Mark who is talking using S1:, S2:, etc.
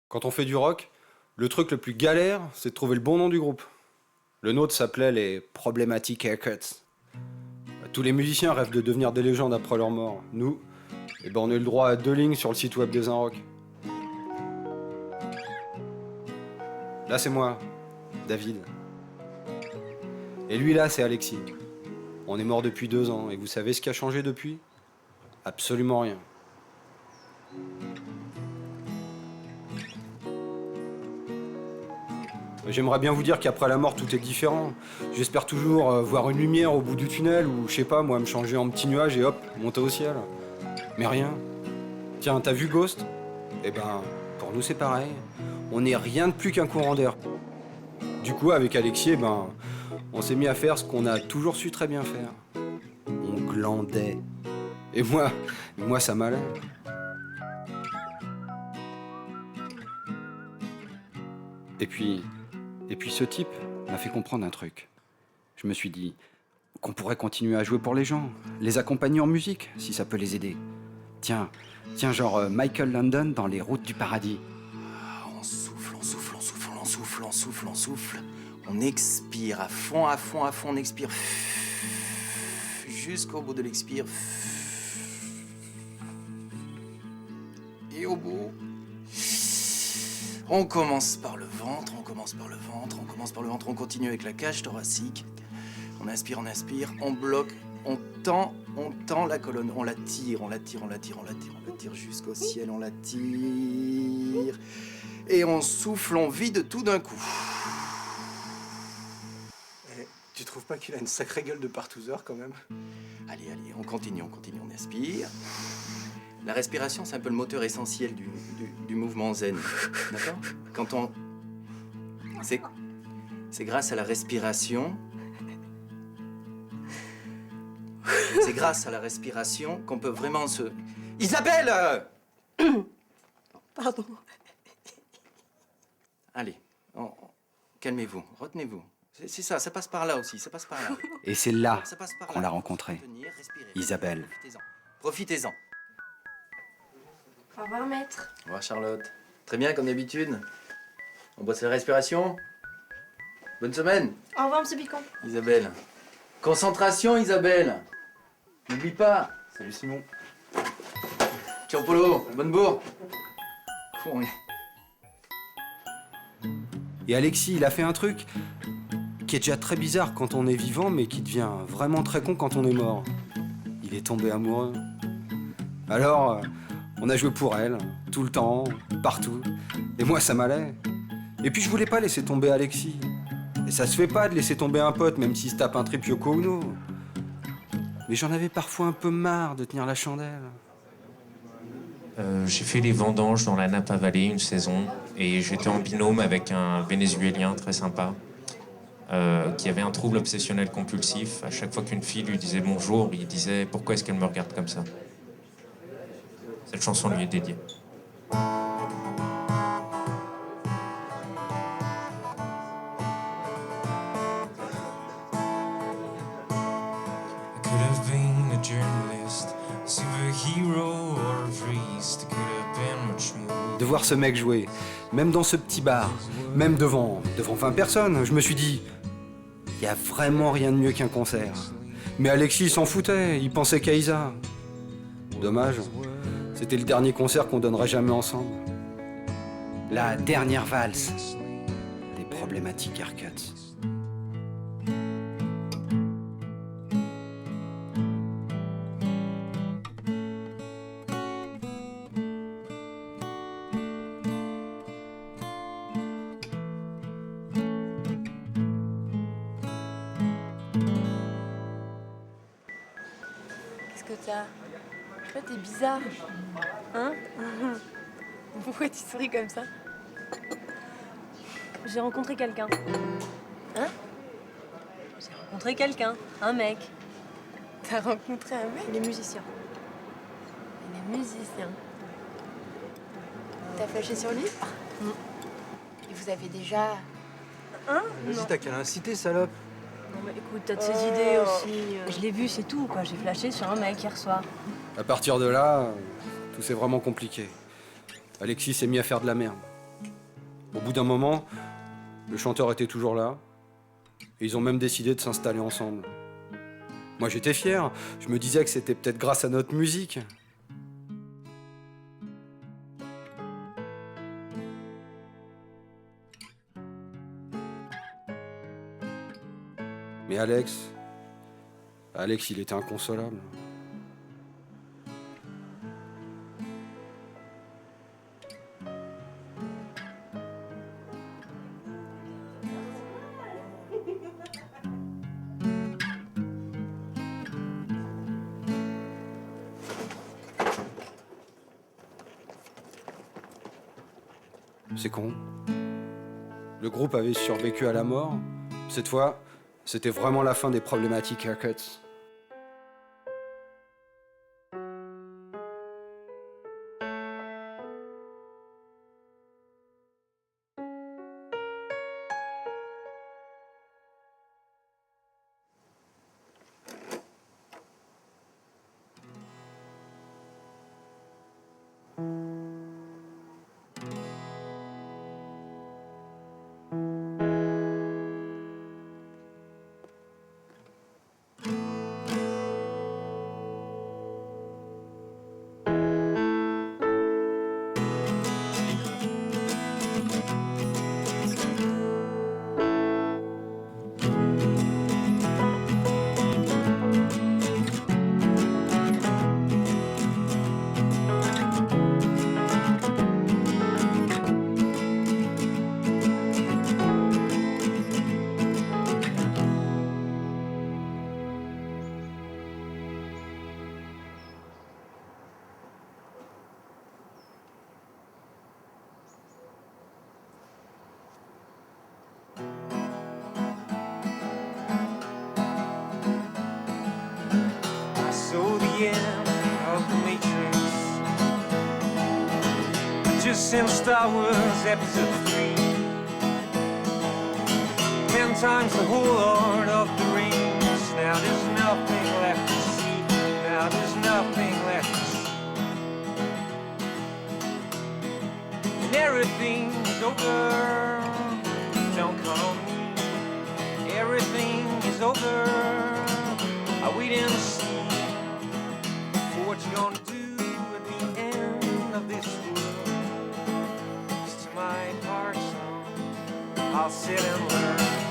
S1: Quand on fait du rock, le truc le plus galère, c'est de trouver le bon nom du groupe. Le nôtre s'appelait les Problematic Haircuts. Tous les musiciens rêvent de devenir des légendes après leur mort. Nous, on a eu le droit à 2 lignes sur le site web des Inrock. Là, c'est moi, David. Et lui, là, c'est Alexis. On est mort depuis 2 ans, et vous savez ce qui a changé depuis? Absolument rien. J'aimerais bien vous dire qu'après la mort, tout est différent. J'espère toujours voir une lumière au bout du tunnel, ou je sais pas, moi, me changer en petit nuage et hop, monter au ciel. Mais rien. Tiens, t'as vu Ghost? Eh ben, pour nous, c'est pareil. On n'est rien de plus qu'un courant d'air. Du coup, avec Alexis, on s'est mis à faire ce qu'on a toujours su très bien faire. On glandait. Et moi, ça m'allait. Et puis ce type m'a fait comprendre un truc. Je me suis dit qu'on pourrait continuer à jouer pour les gens, les accompagner en musique, si ça peut les aider. Tiens, genre Michael London dans Les Routes du Paradis.
S2: On souffle, on souffle, on souffle, on souffle, on souffle, on souffle. On expire à fond, on expire. Jusqu'au bout de l'expire. Et au bout, on commence par le ventre, on commence par le ventre, on commence par le ventre, on continue avec la cage thoracique. On inspire, on bloque, on tend la colonne, on la tire jusqu'au ciel, on la tire. Et on souffle, on vide tout d'un coup. Tu trouves pas qu'il a une sacrée gueule de partouzeur quand même? Allez, on continue, on inspire. La respiration, c'est un peu le moteur essentiel du mouvement zen, d'accord? Quand on... C'est grâce à la respiration... C'est grâce à la respiration qu'on peut vraiment se... Isabelle!
S3: Pardon.
S2: Allez, calmez-vous, retenez-vous. C'est ça, ça passe par là aussi, ça passe par là.
S1: Et c'est là
S2: Ça passe par
S1: qu'on
S2: là.
S1: l'a rencontrée.
S2: Retenir, respirer,
S1: Isabelle.
S2: Profitez-en.
S3: Au revoir, maître.
S2: Au revoir, Charlotte. Très bien, comme d'habitude. On bosse la respiration. Bonne semaine.
S3: Au revoir, monsieur Picon.
S2: Isabelle. Concentration, Isabelle. N'oublie pas.
S1: Salut Simon.
S2: Ciao, Polo. Bonne bourre. Con,
S1: Et Alexis, il a fait un truc qui est déjà très bizarre quand on est vivant, mais qui devient vraiment très con quand on est mort. Il est tombé amoureux. Alors, on a joué pour elle, tout le temps, partout. Et moi, ça m'allait. Et puis, je voulais pas laisser tomber Alexis. Et ça se fait pas de laisser tomber un pote, même s'il se tape un trip Yoko Ono. Mais j'en avais parfois un peu marre de tenir la chandelle.
S4: J'ai fait les vendanges dans la Napa Valley une saison et j'étais en binôme avec un Vénézuélien très sympa qui avait un trouble obsessionnel compulsif. À chaque fois qu'une fille lui disait bonjour, il disait « Pourquoi est-ce qu'elle me regarde comme ça ?» Cette chanson lui est dédiée.
S1: De voir ce mec jouer, même dans ce petit bar, même devant 20 personnes, je me suis dit, il y a vraiment rien de mieux qu'un concert. Mais Alexis s'en foutait, il pensait qu'à Isa. Dommage, c'était le dernier concert qu'on donnerait jamais ensemble. La dernière valse des Problematic Haircuts.
S3: Qu'est-ce que t'as? Toi, t'es bizarre. Hein? Pourquoi tu souris comme ça? J'ai rencontré quelqu'un. Hein? J'ai rencontré quelqu'un. Un mec. T'as rencontré un mec? Il est musicien. Il est musicien.
S5: T'as flashé sur lui? Et vous avez déjà...
S3: Hein?
S2: Vas-y,
S3: Non.
S2: t'as qu'à l'inciter, salope.
S3: Non, mais écoute, t'as de ses idées aussi. Je l'ai vu, c'est tout, quoi. J'ai flashé sur un mec hier soir.
S1: À partir de là, tout s'est vraiment compliqué. Alexis s'est mis à faire de la merde. Au bout d'un moment, le chanteur était toujours là, et ils ont même décidé de s'installer ensemble. Moi j'étais fier, je me disais que c'était peut-être grâce à notre musique. Mais Alex, il était inconsolable. C'est con. Le groupe avait survécu à la mort. Cette fois, c'était vraiment la fin des problématiques haircuts.
S6: Just in Star Wars Episode 3, 10 times the whole Lord of the Rings. Now there's nothing left to see. Now there's nothing left to see. And everything is over. Don't count on me. Everything is over. I wait and see for what you're gonna do at the end of this world. My part song, I'll sit and learn.